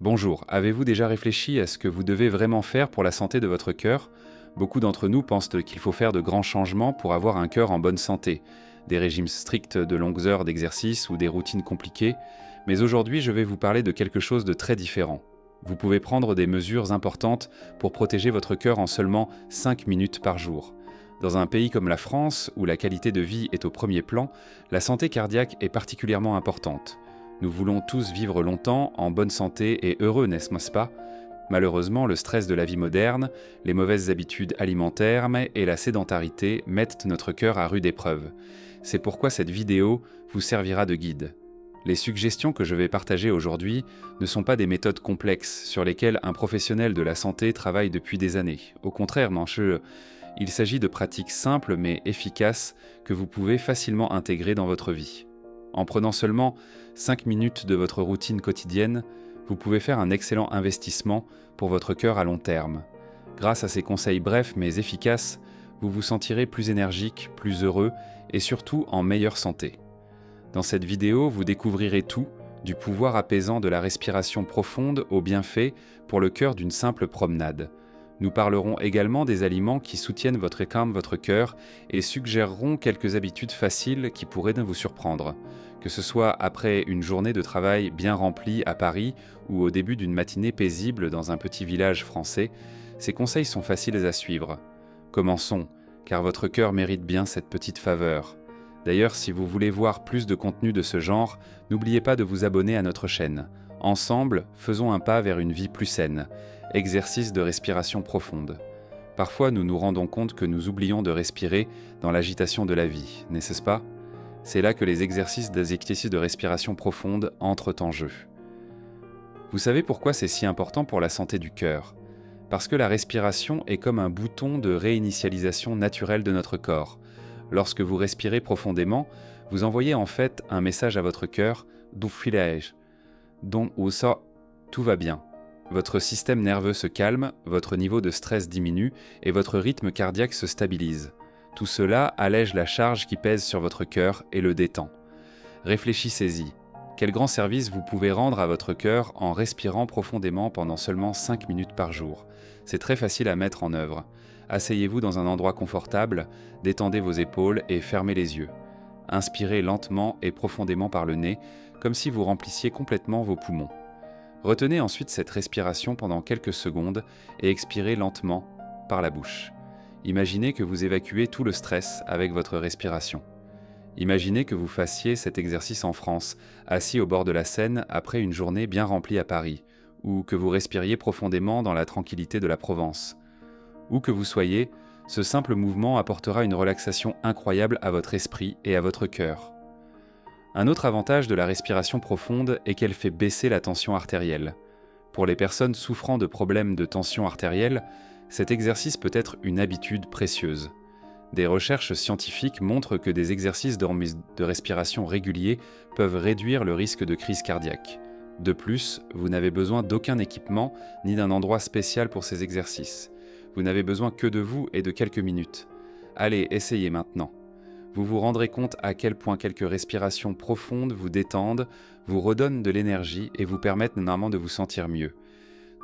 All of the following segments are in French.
Bonjour, avez-vous déjà réfléchi à ce que vous devez vraiment faire pour la santé de votre cœur? Beaucoup d'entre nous pensent qu'il faut faire de grands changements pour avoir un cœur en bonne santé, des régimes stricts de longues heures d'exercice ou des routines compliquées, mais aujourd'hui je vais vous parler de quelque chose de très différent. Vous pouvez prendre des mesures importantes pour protéger votre cœur en seulement 5 minutes par jour. Dans un pays comme la France, où la qualité de vie est au premier plan, la santé cardiaque est particulièrement importante. Nous voulons tous vivre longtemps, en bonne santé et heureux, n'est-ce pas? Malheureusement, le stress de la vie moderne, les mauvaises habitudes alimentaires et la sédentarité mettent notre cœur à rude épreuve. C'est pourquoi cette vidéo vous servira de guide. Les suggestions que je vais partager aujourd'hui ne sont pas des méthodes complexes sur lesquelles un professionnel de la santé travaille depuis des années. Au contraire, il s'agit de pratiques simples mais efficaces que vous pouvez facilement intégrer dans votre vie. En prenant seulement 5 minutes de votre routine quotidienne, vous pouvez faire un excellent investissement pour votre cœur à long terme. Grâce à ces conseils brefs mais efficaces, vous vous sentirez plus énergique, plus heureux et surtout en meilleure santé. Dans cette vidéo, vous découvrirez tout, du pouvoir apaisant de la respiration profonde aux bienfaits pour le cœur d'une simple promenade. Nous parlerons également des aliments qui soutiennent votre cœur et suggérerons quelques habitudes faciles qui pourraient vous surprendre. Que ce soit après une journée de travail bien remplie à Paris ou au début d'une matinée paisible dans un petit village français, ces conseils sont faciles à suivre. Commençons, car votre cœur mérite bien cette petite faveur. D'ailleurs, si vous voulez voir plus de contenu de ce genre, n'oubliez pas de vous abonner à notre chaîne. Ensemble, faisons un pas vers une vie plus saine. Exercice de respiration profonde. Parfois, nous nous rendons compte que nous oublions de respirer dans l'agitation de la vie, n'est-ce pas? C'est là que les exercices de respiration profonde entrent en jeu. Vous savez pourquoi c'est si important pour la santé du cœur? Parce que la respiration est comme un bouton de réinitialisation naturelle de notre corps. Lorsque vous respirez profondément, vous envoyez en fait un message à votre cœur « du filage », dont ça, tout va bien. Votre système nerveux se calme, votre niveau de stress diminue et votre rythme cardiaque se stabilise. Tout cela allège la charge qui pèse sur votre cœur et le détend. Réfléchissez-y. Quel grand service vous pouvez rendre à votre cœur en respirant profondément pendant seulement 5 minutes par jour? C'est très facile à mettre en œuvre. Asseyez-vous dans un endroit confortable, détendez vos épaules et fermez les yeux. Inspirez lentement et profondément par le nez, comme si vous remplissiez complètement vos poumons. Retenez ensuite cette respiration pendant quelques secondes et expirez lentement par la bouche. Imaginez que vous évacuez tout le stress avec votre respiration. Imaginez que vous fassiez cet exercice en France, assis au bord de la Seine après une journée bien remplie à Paris, ou que vous respiriez profondément dans la tranquillité de la Provence. Où que vous soyez, ce simple mouvement apportera une relaxation incroyable à votre esprit et à votre cœur. Un autre avantage de la respiration profonde est qu'elle fait baisser la tension artérielle. Pour les personnes souffrant de problèmes de tension artérielle, cet exercice peut être une habitude précieuse. Des recherches scientifiques montrent que des exercices de respiration réguliers peuvent réduire le risque de crise cardiaque. De plus, vous n'avez besoin d'aucun équipement ni d'un endroit spécial pour ces exercices. Vous n'avez besoin que de vous et de quelques minutes. Allez, essayez maintenant. Vous vous rendrez compte à quel point quelques respirations profondes vous détendent, vous redonnent de l'énergie et vous permettent normalement de vous sentir mieux.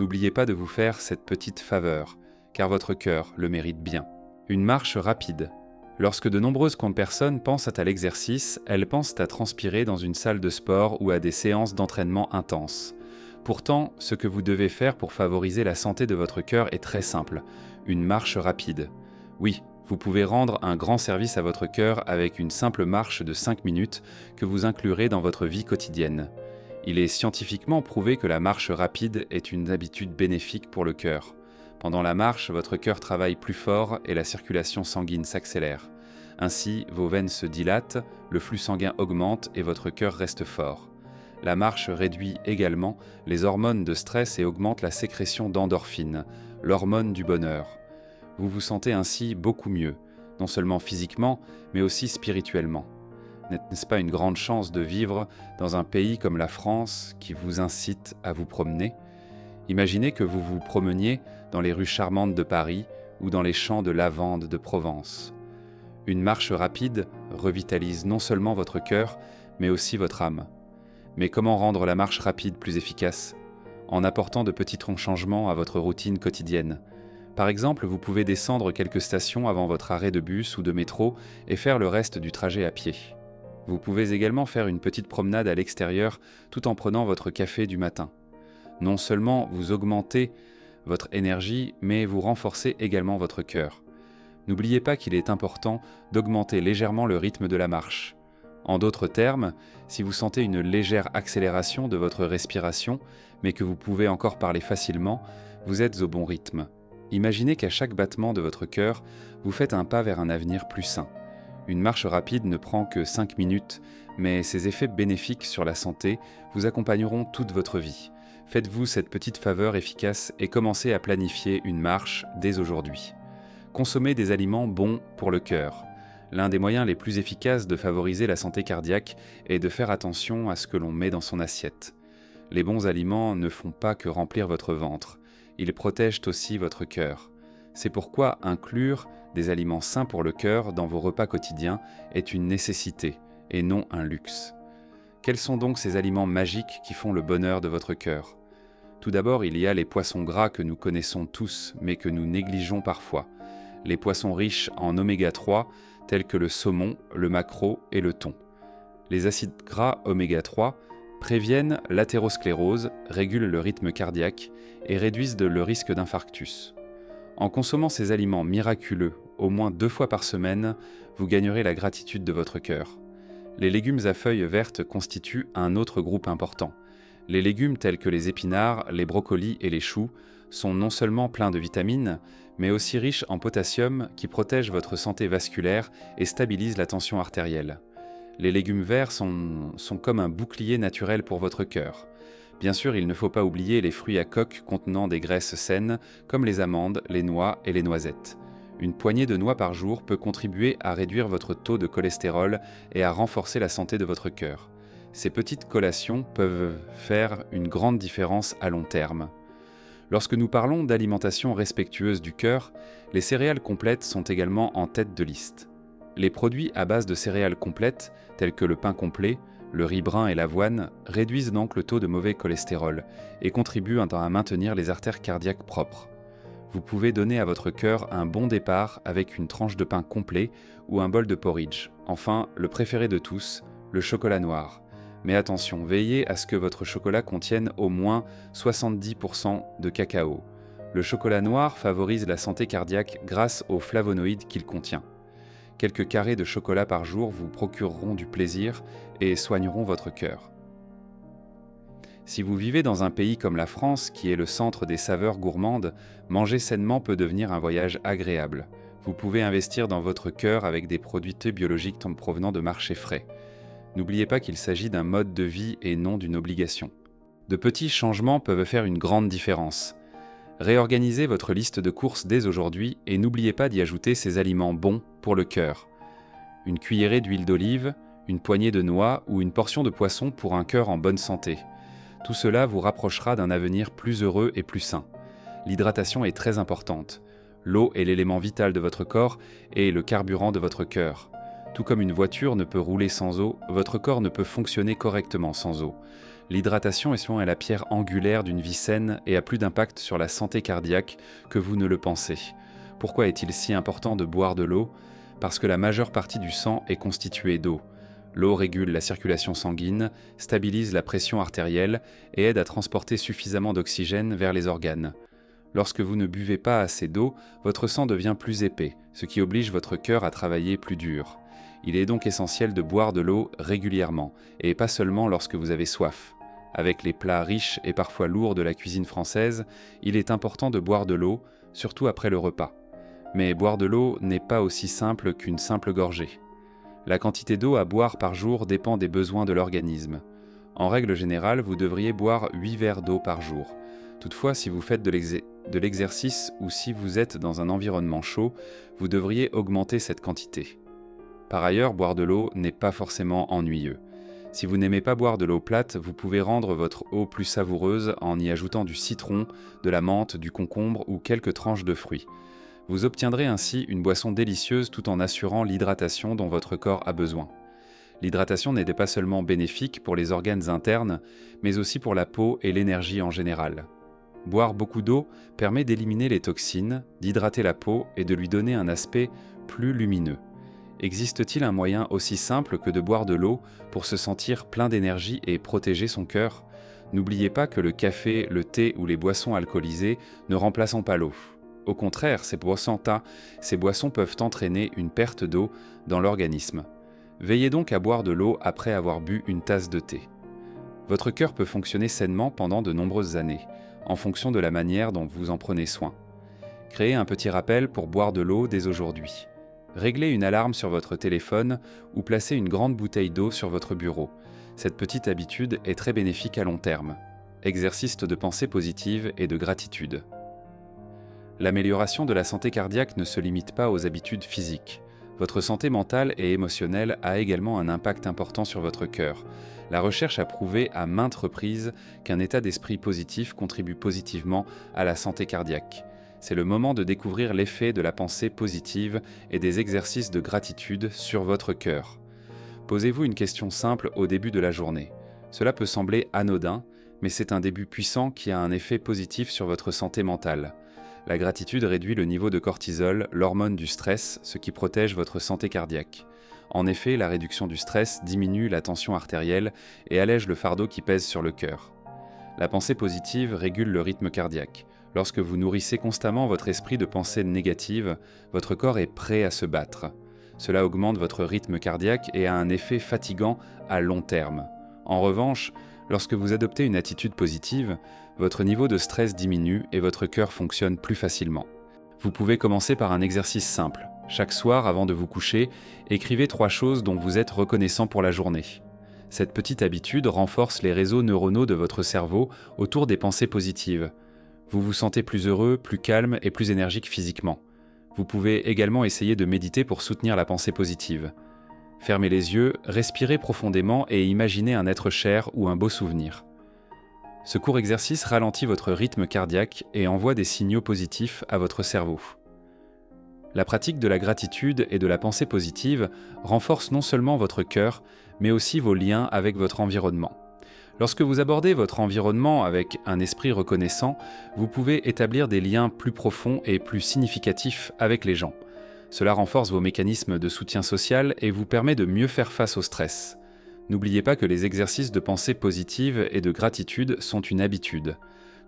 N'oubliez pas de vous faire cette petite faveur, car votre cœur le mérite bien. Une marche rapide. Lorsque de nombreuses personnes pensent à l'exercice, elles pensent à transpirer dans une salle de sport ou à des séances d'entraînement intenses. Pourtant, ce que vous devez faire pour favoriser la santé de votre cœur est très simple, une marche rapide. Oui, vous pouvez rendre un grand service à votre cœur avec une simple marche de 5 minutes que vous inclurez dans votre vie quotidienne. Il est scientifiquement prouvé que la marche rapide est une habitude bénéfique pour le cœur. Pendant la marche, votre cœur travaille plus fort et la circulation sanguine s'accélère. Ainsi, vos veines se dilatent, le flux sanguin augmente et votre cœur reste fort. La marche réduit également les hormones de stress et augmente la sécrétion d'endorphines, l'hormone du bonheur. Vous vous sentez ainsi beaucoup mieux, non seulement physiquement, mais aussi spirituellement. N'est-ce pas une grande chance de vivre dans un pays comme la France qui vous incite à vous promener? Imaginez que vous vous promeniez dans les rues charmantes de Paris ou dans les champs de lavande de Provence. Une marche rapide revitalise non seulement votre cœur, mais aussi votre âme. Mais comment rendre la marche rapide plus efficace? en apportant de petits changements à votre routine quotidienne. Par exemple, vous pouvez descendre quelques stations avant votre arrêt de bus ou de métro et faire le reste du trajet à pied. Vous pouvez également faire une petite promenade à l'extérieur tout en prenant votre café du matin. Non seulement vous augmentez votre énergie, mais vous renforcez également votre cœur. N'oubliez pas qu'il est important d'augmenter légèrement le rythme de la marche. En d'autres termes, si vous sentez une légère accélération de votre respiration, mais que vous pouvez encore parler facilement, vous êtes au bon rythme. Imaginez qu'à chaque battement de votre cœur, vous faites un pas vers un avenir plus sain. Une marche rapide ne prend que 5 minutes, mais ses effets bénéfiques sur la santé vous accompagneront toute votre vie. Faites-vous cette petite faveur efficace et commencez à planifier une marche dès aujourd'hui. Consommez des aliments bons pour le cœur. L'un des moyens les plus efficaces de favoriser la santé cardiaque est de faire attention à ce que l'on met dans son assiette. Les bons aliments ne font pas que remplir votre ventre, ils protègent aussi votre cœur. C'est pourquoi inclure des aliments sains pour le cœur dans vos repas quotidiens est une nécessité et non un luxe. Quels sont donc ces aliments magiques qui font le bonheur de votre cœur ? Tout d'abord, il y a les poissons gras que nous connaissons tous, mais que nous négligeons parfois. Les poissons riches en oméga 3, tels que le saumon, le maquereau et le thon. Les acides gras oméga 3 préviennent l'athérosclérose, régulent le rythme cardiaque et réduisent le risque d'infarctus. En consommant ces aliments miraculeux au moins 2 fois par semaine, vous gagnerez la gratitude de votre cœur. Les légumes à feuilles vertes constituent un autre groupe important. Les légumes tels que les épinards, les brocolis et les choux sont non seulement pleins de vitamines, mais aussi riches en potassium qui protège votre santé vasculaire et stabilise la tension artérielle. Les légumes verts sont comme un bouclier naturel pour votre cœur. Bien sûr, il ne faut pas oublier les fruits à coque contenant des graisses saines, comme les amandes, les noix et les noisettes. Une poignée de noix par jour peut contribuer à réduire votre taux de cholestérol et à renforcer la santé de votre cœur. Ces petites collations peuvent faire une grande différence à long terme. Lorsque nous parlons d'alimentation respectueuse du cœur, les céréales complètes sont également en tête de liste. Les produits à base de céréales complètes, tels que le pain complet, le riz brun et l'avoine, réduisent donc le taux de mauvais cholestérol et contribuent à maintenir les artères cardiaques propres. Vous pouvez donner à votre cœur un bon départ avec une tranche de pain complet ou un bol de porridge. Enfin, le préféré de tous, le chocolat noir. Mais attention, veillez à ce que votre chocolat contienne au moins 70% de cacao. Le chocolat noir favorise la santé cardiaque grâce aux flavonoïdes qu'il contient. Quelques carrés de chocolat par jour vous procureront du plaisir et soigneront votre cœur. Si vous vivez dans un pays comme la France, qui est le centre des saveurs gourmandes, manger sainement peut devenir un voyage agréable. Vous pouvez investir dans votre cœur avec des produits biologiques provenant de marchés frais. N'oubliez pas qu'il s'agit d'un mode de vie et non d'une obligation. De petits changements peuvent faire une grande différence. Réorganisez votre liste de courses dès aujourd'hui et n'oubliez pas d'y ajouter ces aliments bons pour le cœur. Une cuillerée d'huile d'olive, une poignée de noix ou une portion de poisson pour un cœur en bonne santé. Tout cela vous rapprochera d'un avenir plus heureux et plus sain. L'hydratation est très importante. L'eau est l'élément vital de votre corps et le carburant de votre cœur. Tout comme une voiture ne peut rouler sans eau, votre corps ne peut fonctionner correctement sans eau. L'hydratation est la pierre angulaire d'une vie saine et a plus d'impact sur la santé cardiaque que vous ne le pensez. Pourquoi est-il si important de boire de l'eau ? Parce que la majeure partie du sang est constituée d'eau. L'eau régule la circulation sanguine, stabilise la pression artérielle et aide à transporter suffisamment d'oxygène vers les organes. Lorsque vous ne buvez pas assez d'eau, votre sang devient plus épais, ce qui oblige votre cœur à travailler plus dur. Il est donc essentiel de boire de l'eau régulièrement, et pas seulement lorsque vous avez soif. Avec les plats riches et parfois lourds de la cuisine française, il est important de boire de l'eau, surtout après le repas. Mais boire de l'eau n'est pas aussi simple qu'une simple gorgée. La quantité d'eau à boire par jour dépend des besoins de l'organisme. En règle générale, vous devriez boire 8 verres d'eau par jour. Toutefois, si vous faites de l'exercice ou si vous êtes dans un environnement chaud, vous devriez augmenter cette quantité. Par ailleurs, boire de l'eau n'est pas forcément ennuyeux. Si vous n'aimez pas boire de l'eau plate, vous pouvez rendre votre eau plus savoureuse en y ajoutant du citron, de la menthe, du concombre ou quelques tranches de fruits. Vous obtiendrez ainsi une boisson délicieuse tout en assurant l'hydratation dont votre corps a besoin. L'hydratation n'était pas seulement bénéfique pour les organes internes, mais aussi pour la peau et l'énergie en général. Boire beaucoup d'eau permet d'éliminer les toxines, d'hydrater la peau et de lui donner un aspect plus lumineux. Existe-t-il un moyen aussi simple que de boire de l'eau pour se sentir plein d'énergie et protéger son cœur ? N'oubliez pas que le café, le thé ou les boissons alcoolisées ne remplacent pas l'eau. Au contraire, ces boissons peuvent entraîner une perte d'eau dans l'organisme. Veillez donc à boire de l'eau après avoir bu une tasse de thé. Votre cœur peut fonctionner sainement pendant de nombreuses années, en fonction de la manière dont vous en prenez soin. Créez un petit rappel pour boire de l'eau dès aujourd'hui. Réglez une alarme sur votre téléphone ou placez une grande bouteille d'eau sur votre bureau. Cette petite habitude est très bénéfique à long terme. Exercice de pensée positive et de gratitude. L'amélioration de la santé cardiaque ne se limite pas aux habitudes physiques. Votre santé mentale et émotionnelle a également un impact important sur votre cœur. La recherche a prouvé à maintes reprises qu'un état d'esprit positif contribue positivement à la santé cardiaque. C'est le moment de découvrir l'effet de la pensée positive et des exercices de gratitude sur votre cœur. Posez-vous une question simple au début de la journée. Cela peut sembler anodin, mais c'est un début puissant qui a un effet positif sur votre santé mentale. La gratitude réduit le niveau de cortisol, l'hormone du stress, ce qui protège votre santé cardiaque. En effet, la réduction du stress diminue la tension artérielle et allège le fardeau qui pèse sur le cœur. La pensée positive régule le rythme cardiaque. Lorsque vous nourrissez constamment votre esprit de pensées négatives, votre corps est prêt à se battre. Cela augmente votre rythme cardiaque et a un effet fatigant à long terme. En revanche, lorsque vous adoptez une attitude positive, votre niveau de stress diminue et votre cœur fonctionne plus facilement. Vous pouvez commencer par un exercice simple. Chaque soir, avant de vous coucher, écrivez 3 choses dont vous êtes reconnaissant pour la journée. Cette petite habitude renforce les réseaux neuronaux de votre cerveau autour des pensées positives. Vous vous sentez plus heureux, plus calme et plus énergique physiquement. Vous pouvez également essayer de méditer pour soutenir la pensée positive. Fermez les yeux, respirez profondément et imaginez un être cher ou un beau souvenir. Ce court exercice ralentit votre rythme cardiaque et envoie des signaux positifs à votre cerveau. La pratique de la gratitude et de la pensée positive renforce non seulement votre cœur, mais aussi vos liens avec votre environnement. Lorsque vous abordez votre environnement avec un esprit reconnaissant, vous pouvez établir des liens plus profonds et plus significatifs avec les gens. Cela renforce vos mécanismes de soutien social et vous permet de mieux faire face au stress. N'oubliez pas que les exercices de pensée positive et de gratitude sont une habitude.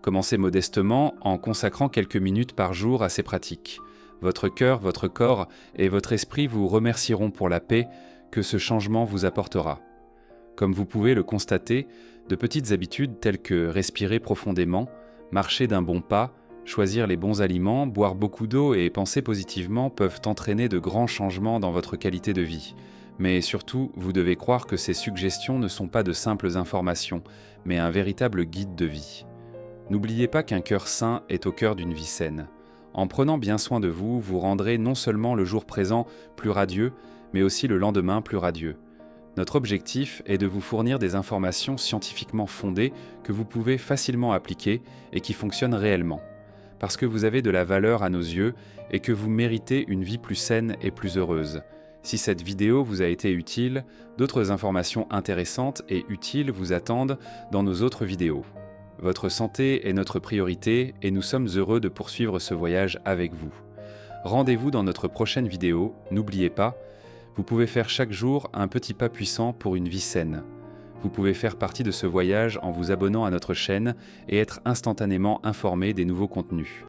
Commencez modestement en consacrant quelques minutes par jour à ces pratiques. Votre cœur, votre corps et votre esprit vous remercieront pour la paix que ce changement vous apportera. Comme vous pouvez le constater, de petites habitudes telles que respirer profondément, marcher d'un bon pas, choisir les bons aliments, boire beaucoup d'eau et penser positivement peuvent entraîner de grands changements dans votre qualité de vie. Mais surtout, vous devez croire que ces suggestions ne sont pas de simples informations, mais un véritable guide de vie. N'oubliez pas qu'un cœur sain est au cœur d'une vie saine. En prenant bien soin de vous, vous rendrez non seulement le jour présent plus radieux, mais aussi le lendemain plus radieux. Notre objectif est de vous fournir des informations scientifiquement fondées que vous pouvez facilement appliquer et qui fonctionnent réellement. Parce que vous avez de la valeur à nos yeux et que vous méritez une vie plus saine et plus heureuse. Si cette vidéo vous a été utile, d'autres informations intéressantes et utiles vous attendent dans nos autres vidéos. Votre santé est notre priorité et nous sommes heureux de poursuivre ce voyage avec vous. Rendez-vous dans notre prochaine vidéo, n'oubliez pas, vous pouvez faire chaque jour un petit pas puissant pour une vie saine. Vous pouvez faire partie de ce voyage en vous abonnant à notre chaîne et être instantanément informé des nouveaux contenus.